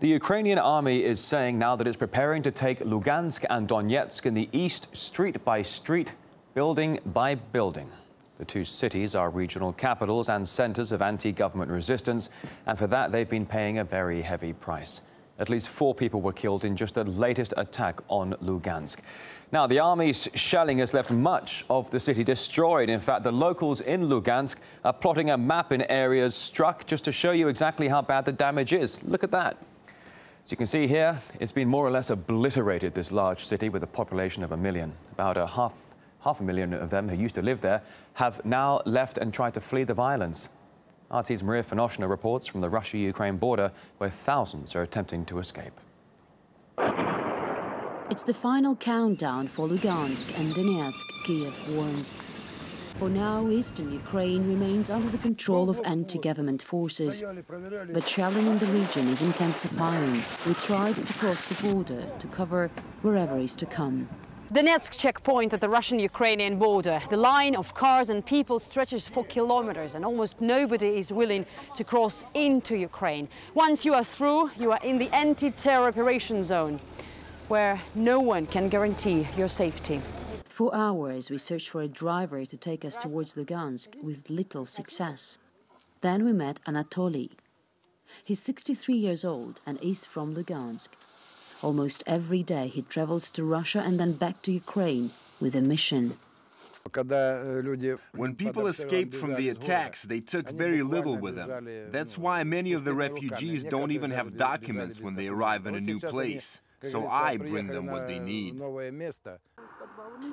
The Ukrainian army is saying now that it's preparing to take Lugansk and Donetsk in the east, street by street, building by building. The two cities are regional capitals and centers of anti-government resistance, and for that they've been paying a very heavy price. At least 4 people were killed in just the latest attack on Lugansk. Now, the army's shelling has left much of the city destroyed. In fact, the locals in Lugansk are plotting a map in areas struck just to show you exactly how bad the damage is. Look at that. As you can see here, it's been more or less obliterated, this large city with a population of 1 million. About half a million of them who used to live there have now left and tried to flee the violence. RT's Maria Finoshna reports from the Russia-Ukraine border, where thousands are attempting to escape. It's the final countdown for Lugansk and Donetsk, Kiev warns. For now, eastern Ukraine remains under the control of anti-government forces. But shelling in the region is intensifying. We tried to cross the border to cover wherever is to come. Donetsk checkpoint at the Russian-Ukrainian border. The line of cars and people stretches for kilometers, and almost nobody is willing to cross into Ukraine. Once you are through, you are in the anti-terror operation zone, where no one can guarantee your safety. For hours, we searched for a driver to take us towards Lugansk with little success. Then we met Anatoly. He's 63 years old and is from Lugansk. Almost every day he travels to Russia and then back to Ukraine with a mission. When people escaped from the attacks, they took very little with them. That's why many of the refugees don't even have documents when they arrive in a new place. So I bring them what they need.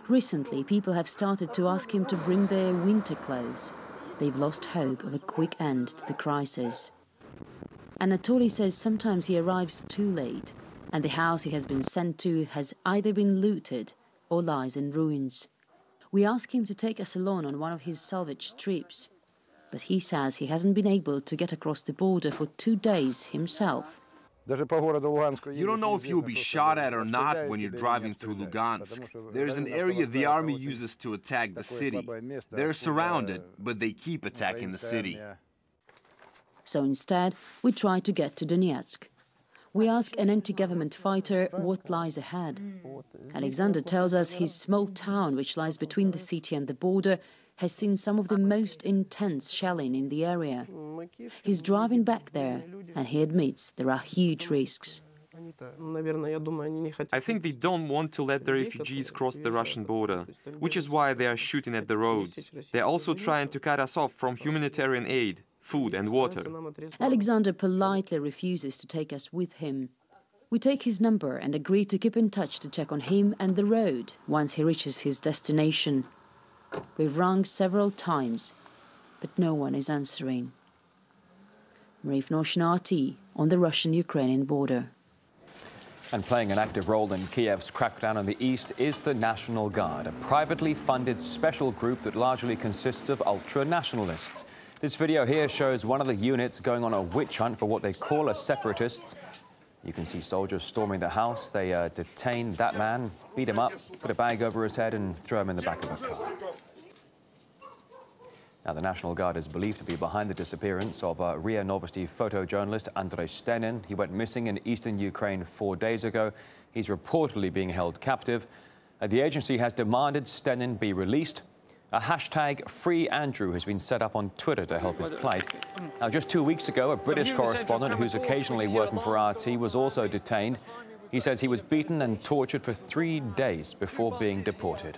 Recently, people have started to ask him to bring their winter clothes. They've lost hope of a quick end to the crisis. Anatoly says sometimes he arrives too late, and the house he has been sent to has either been looted or lies in ruins. We ask him to take us along on one of his salvage trips, but he says he hasn't been able to get across the border for 2 days himself. You don't know if you'll be shot at or not when you're driving through Lugansk. There's an area the army uses to attack the city. They're surrounded, but they keep attacking the city. So instead, we try to get to Donetsk. We ask an anti-government fighter what lies ahead. Alexander tells us his small town, which lies between the city and the border, has seen some of the most intense shelling in the area. He's driving back there, and he admits there are huge risks. I think they don't want to let the refugees cross the Russian border, which is why they are shooting at the roads. They're also trying to cut us off from humanitarian aid, food and water. Alexander politely refuses to take us with him. We take his number and agree to keep in touch to check on him and the road once he reaches his destination. We've rung several times, but no one is answering. Maria Finoshna, RT, on the Russian-Ukrainian border. And playing an active role in Kiev's crackdown on the east is the National Guard, a privately funded special group that largely consists of ultra-nationalists. This video here shows one of the units going on a witch hunt for what they call as separatists. You can see soldiers storming the house. They detain that man, beat him up, put a bag over his head and throw him in the back of a car. Now, the National Guard is believed to be behind the disappearance of RIA Novosti photojournalist Andrei Stenin. He went missing in eastern Ukraine 4 days ago. He's reportedly being held captive. The agency has demanded Stenin be released. A hashtag #FreeAndrew has been set up on Twitter to help his plight. Now, just 2 weeks ago, a British correspondent who's occasionally working for RT was also detained. He says he was beaten and tortured for 3 days before being deported.